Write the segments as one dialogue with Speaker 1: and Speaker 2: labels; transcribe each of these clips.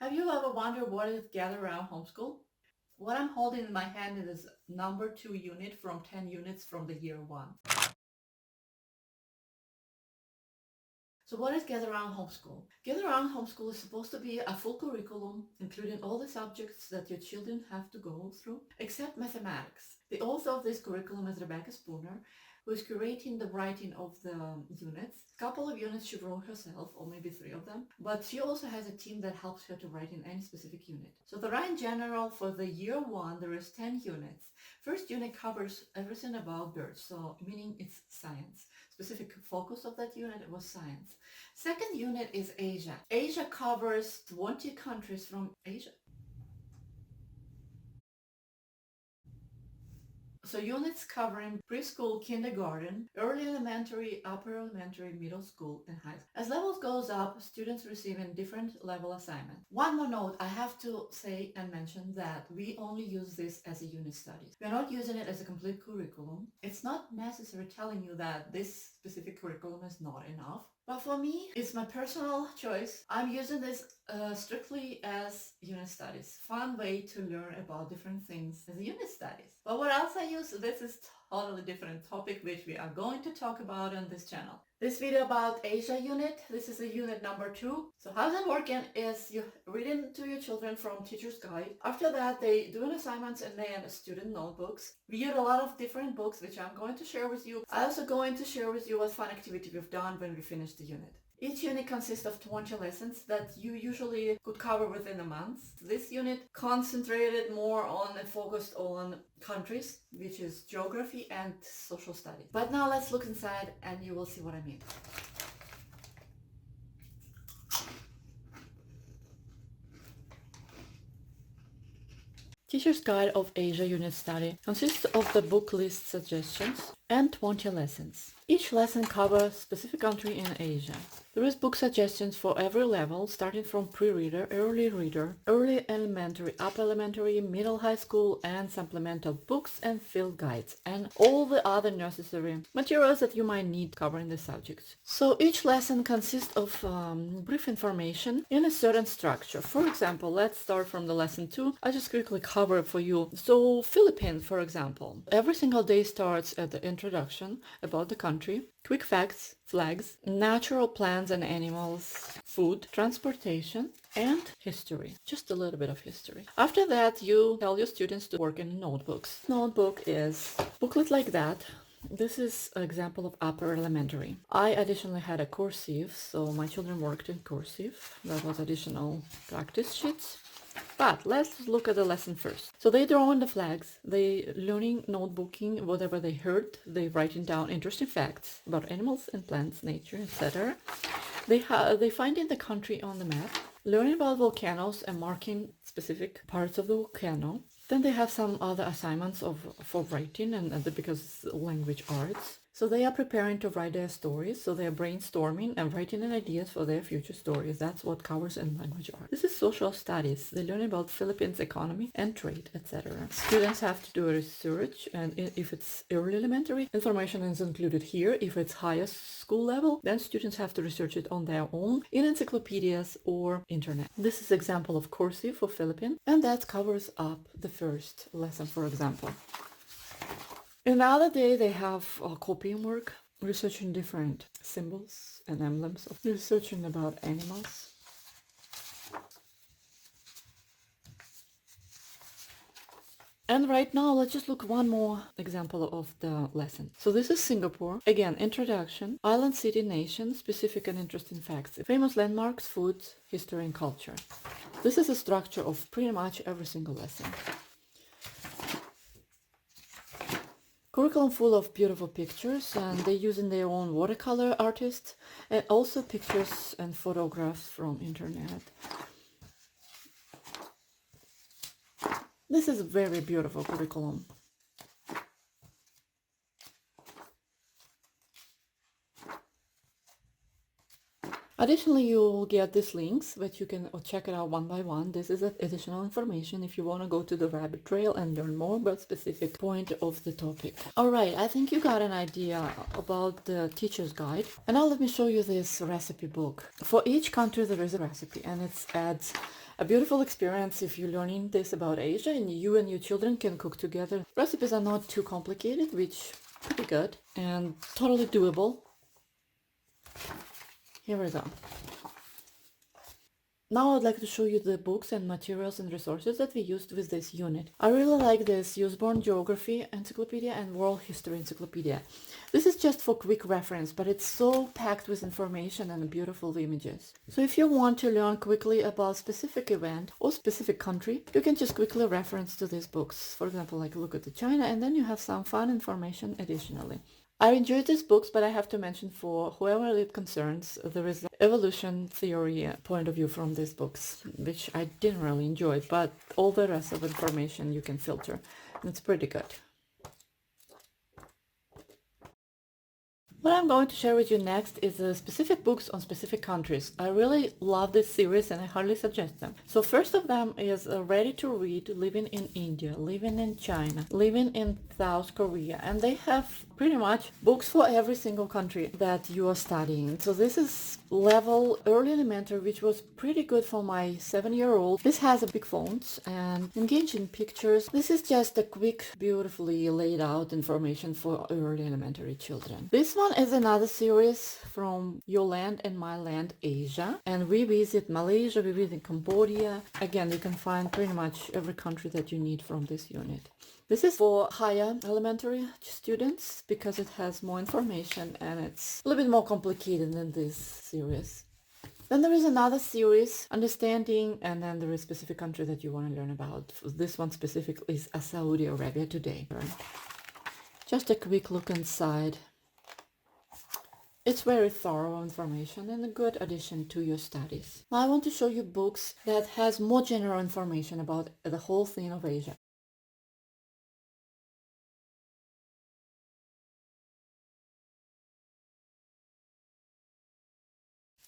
Speaker 1: Have you ever wondered what is Gather Round Homeschool? What I'm holding in my hand is number 2 unit from 10 units from the year 1. So what is Gather Round Homeschool? Gather Round Homeschool is supposed to be a full curriculum, including all the subjects that your children have to go through, except mathematics. The author of this curriculum is Rebecca Spooner, who is curating the writing of the units. A couple of units she wrote herself, or maybe 3 of them, but she also has a team that helps her to write in any specific unit. So there are in general, for the year 1, there is 10 units. First unit covers everything about birds, so meaning it's science. Specific focus of that unit was science. Second unit is Asia. Asia covers 20 countries from Asia. So units covering preschool, kindergarten, early elementary, upper elementary, middle school, and high school. As levels goes up, students receiving different level assignments. One more note, I have to say and mention that we only use this as a unit study. We are not using it as a complete curriculum. It's not necessary telling you that this specific curriculum is not enough. But for me, it's my personal choice. I'm using this strictly as unit studies. Fun way to learn about different things as unit studies. But what else I use? This is totally different topic which we are going to talk about on this channel. This video about Asia unit, this is a unit number 2. So how's it working is you read it to your children from teacher's guide. After that, they do an assignments and then student notebooks. We use a lot of different books which I'm going to share with you. I'm also going to share with you what fun activity we've done when we finish the unit. Each unit consists of 20 lessons that you usually could cover within a month. This unit concentrated more on and focused on countries, which is geography and social studies. But now let's look inside and you will see what I mean. Teacher's Guide of Asia Unit Study consists of the book list suggestions and 20 lessons. Each lesson covers a specific country in Asia. There is book suggestions for every level, starting from pre-reader, early elementary, upper elementary, middle high school, and supplemental books and field guides, and all the other necessary materials that you might need covering the subjects. So each lesson consists of brief information in a certain structure. For example, let's start from the lesson 2. I just quickly cover it for you. So Philippines, for example, every single day starts at the introduction about the country, quick facts, flags, natural plants and animals, food, transportation, and history. Just a little bit of history. After that, you tell your students to work in notebooks. Notebook is a booklet like that. This is an example of upper elementary. I additionally had a cursive, so my children worked in cursive. That was additional practice sheets. But let's look at the lesson first. So they draw on the flags, they learning, notebooking, whatever they heard, they writing down interesting facts about animals and plants, nature, etc. They finding the country on the map, learning about volcanoes and marking specific parts of the volcano. Then they have some other assignments for writing and because it's language arts. So they are preparing to write their stories. So they are brainstorming and writing in ideas for their future stories. That's what covers in language art. This is social studies. They learn about Philippines economy and trade, etc. Students have to do research, and if it's early elementary, information is included here. If it's higher school level, then students have to research it on their own in encyclopedias or internet. This is example of cursive for Philippines, and that covers up the first lesson, for example. Another day they have copying work, researching different symbols and emblems, researching about animals. And right now, let's just look one more example of the lesson. So this is Singapore. Again, introduction, island, city, nation, specific and interesting facts, famous landmarks, foods, history and culture. This is a structure of pretty much every single lesson. Curriculum full of beautiful pictures, and they using their own watercolor artists and also pictures and photographs from internet. This is a very beautiful curriculum. Additionally, you'll get these links that you can check it out one by one. This is additional information if you want to go to the rabbit trail and learn more about specific point of the topic. All right, I think you got an idea about the teacher's guide. And now let me show you this recipe book. For each country there is a recipe, and it adds a beautiful experience if you're learning this about Asia and you and your children can cook together. Recipes are not too complicated, which pretty good and totally doable. Here we go. Now I'd like to show you the books and materials and resources that we used with this unit. I really like this Usborne Geography Encyclopedia and World History Encyclopedia. This is just for quick reference, but it's so packed with information and beautiful images. So if you want to learn quickly about specific event or specific country, you can just quickly reference to these books. For example, like look at the China, and then you have some fun information additionally. I enjoyed these books, but I have to mention for whoever it concerns, there is an evolution theory point of view from these books, which I didn't really enjoy, but all the rest of information you can filter, and it's pretty good. What I'm going to share with you next is specific books on specific countries. I really love this series and I highly suggest them. So first of them is Ready to Read, Living in India, Living in China, Living in South Korea, and they have pretty much books for every single country that you are studying. So this is level early elementary, which was pretty good for my 7-year-old. This has a big fonts and engaging pictures. This is just a quick, beautifully laid out information for early elementary children. This one is another series from Your Land and My Land, Asia, and we visit Malaysia, we visit Cambodia. Again, you can find pretty much every country that you need from this unit. This is for higher elementary students because it has more information and it's a little bit more complicated than this series. Then there is another series, Understanding, and then there is a specific country that you want to learn about. This one specifically is Saudi Arabia today. Just a quick look inside. It's very thorough information and a good addition to your studies. Now I want to show you books that has more general information about the whole thing of Asia.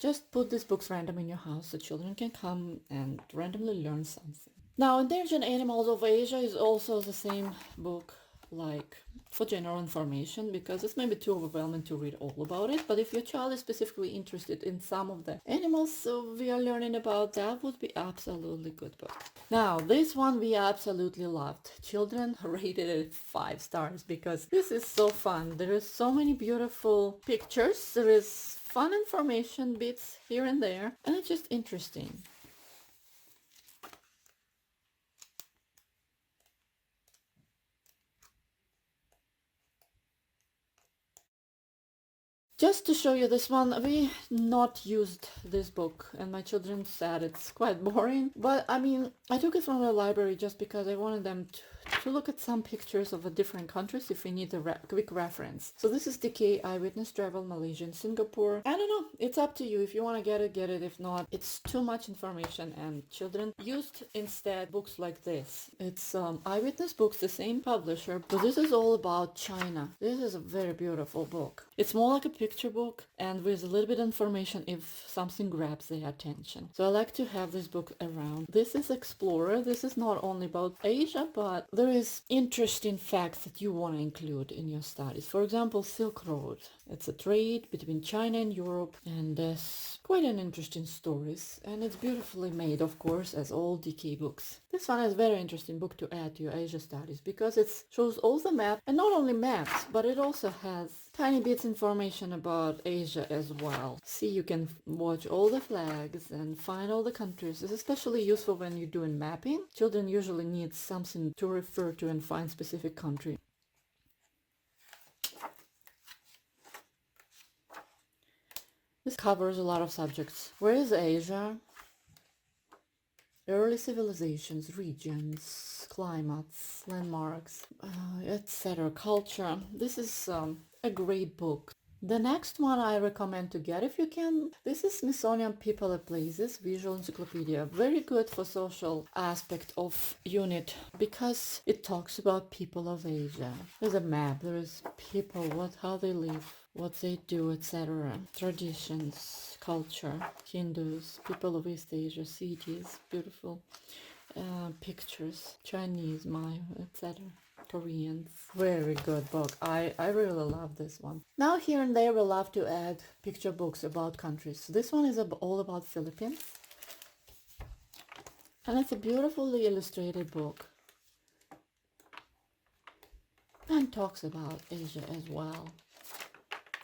Speaker 1: Just put these books random in your house so children can come and randomly learn something. Now, Endangered Animals of Asia is also the same book, like for general information, because it's maybe too overwhelming to read all about it. But if your child is specifically interested in some of the animals we are learning about, that would be absolutely good book. Now, this one we absolutely loved. Children rated it 5 stars because this is so fun. There is so many beautiful pictures. There is fun information bits here and there, and it's just interesting. Just to show you this one, we not used this book and my children said it's quite boring, but I mean, I took it from the library just because I wanted them to look at some pictures of the different countries if we need a quick reference. So this is DK Eyewitness Travel Malaysia and Singapore. I don't know, it's up to you. If you want to get it, get it. If not, it's too much information, and children used instead books like this. It's Eyewitness Books, the same publisher, but this is all about China. This is a very beautiful book. It's more like a picture book and with a little bit of information if something grabs their attention. So I like to have this book around. This is Explorer. This is not only about Asia, but there is interesting facts that you want to include in your studies. For example, Silk Road. It's a trade between China and Europe, and there's quite an interesting stories, and it's beautifully made, of course, as all DK books. This one is a very interesting book to add to your Asia studies because it shows all the maps, and not only maps, but it also has tiny bits information about Asia as well. See, you can watch all the flags and find all the countries. It's especially useful when you're doing mapping. Children usually need something to refer to and find specific country. This covers a lot of subjects. Where is Asia? Early civilizations, regions, climates, landmarks, etc. Culture. This is a great book. The next one I recommend to get if you can. This is Smithsonian People and Places Visual Encyclopedia. Very good for social aspect of unit because it talks about people of Asia. There's a map, there is people, how they live, what they do, etc. Traditions, culture, Hindus, people of East Asia, cities, beautiful pictures, Chinese, Maya, etc. Koreans. Very good book. I really love this one. Now here and there we love to add picture books about countries. This one is all about Philippines. And it's a beautifully illustrated book. And talks about Asia as well.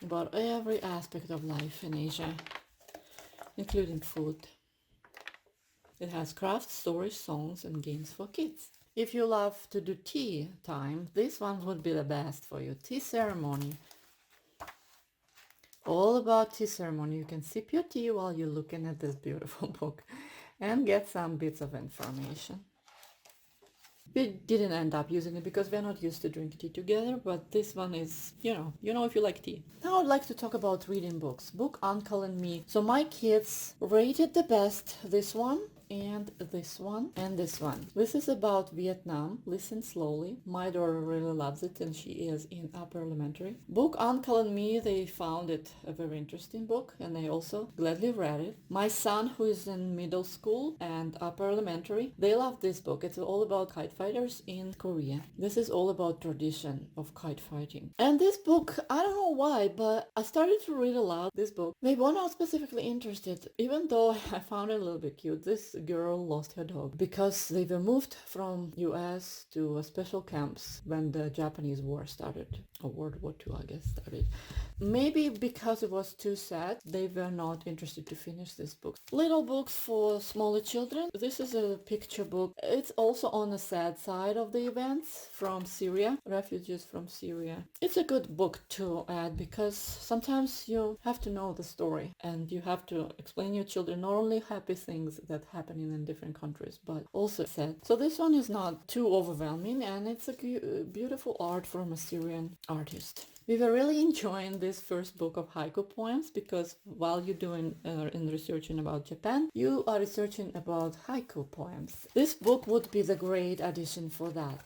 Speaker 1: About every aspect of life in Asia, including food. It has crafts, stories, songs, and games for kids. If you love to do tea time, this one would be the best for you. Tea ceremony. All about tea ceremony. You can sip your tea while you're looking at this beautiful book and get some bits of information. We didn't end up using it because we're not used to drinking tea together, but this one is, you know if you like tea. Now I'd like to talk about reading books. Book Uncle and Me. So my kids rated the best this one and this one and this one. This is about Vietnam. Listen slowly. My daughter really loves it and she is in upper elementary. Book Uncle and Me, they found it a very interesting book and they also gladly read it. My son, who is in middle school and upper elementary, they love this book. It's all about kite fighters in Korea. This is all about tradition of kite fighting. And this book, I don't know why, but I started to read aloud this book. Maybe I'm not specifically interested, even though I found it a little bit cute. This girl lost her dog because they were moved from US to special camps when the Japanese war started, or World War II I guess started. Maybe because it was too sad, they were not interested to finish this book. Little books for smaller children. This is a picture book. It's also on the sad side of the events from Syria, refugees from Syria. It's a good book to add because sometimes you have to know the story and you have to explain to your children not only happy things that happen in different countries, but also sad. So this one is not too overwhelming and it's a beautiful art from a Syrian artist. We were really enjoying this first book of haiku poems because while you're doing in researching about Japan, you are researching about haiku poems. This book would be the great addition for that.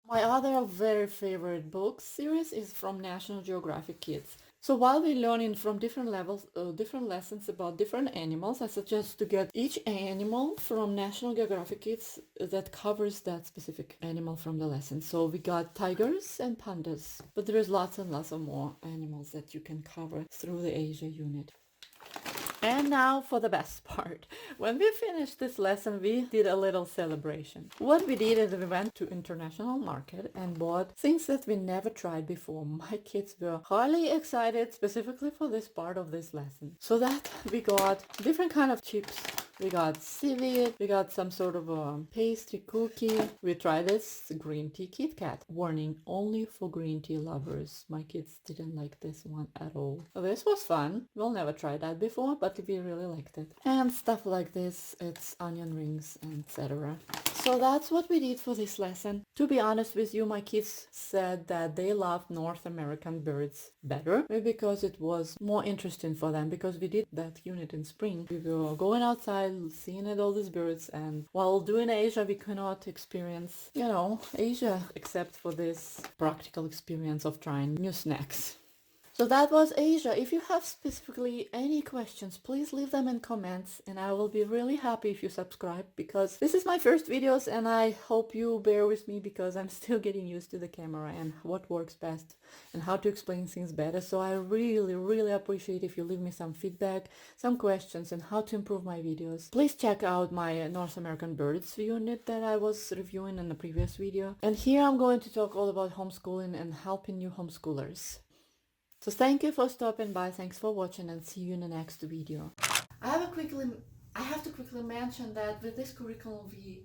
Speaker 1: My other very favorite book series is from National Geographic Kids. So while we're learning from different levels, different lessons about different animals, I suggest to get each animal from National Geographic Kids that covers that specific animal from the lesson. So we got tigers and pandas, but there is lots and lots of more animals that you can cover through the Asia unit. And now for the best part. When we finished this lesson, we did a little celebration. What we did is we went to international market and bought things that we never tried before. My kids were highly excited specifically for this part of this lesson. So that we got different kind of chips. We got civet, we got some sort of a pastry cookie. We tried this green tea Kit Kat. Warning, only for green tea lovers. My kids didn't like this one at all. This was fun. We'll never try that before, but we really liked it. And stuff like this, it's onion rings, etc. So that's what we did for this lesson. To be honest with you, my kids said that they loved North American birds better because it was more interesting for them because we did that unit in spring. We were going outside, seeing all these birds, and while doing Asia, we cannot experience, Asia except for this practical experience of trying new snacks. So that was Asia. If you have specifically any questions, please leave them in comments and I will be really happy if you subscribe because this is my first videos and I hope you bear with me because I'm still getting used to the camera and what works best and how to explain things better. So I really appreciate if you leave me some feedback, some questions and how to improve my videos. Please check out my North American birds unit that I was reviewing in the previous video. And here I'm going to talk all about homeschooling and helping new homeschoolers. So thank you for stopping by, thanks for watching and see you in the next video. I have to quickly mention that with this curriculum we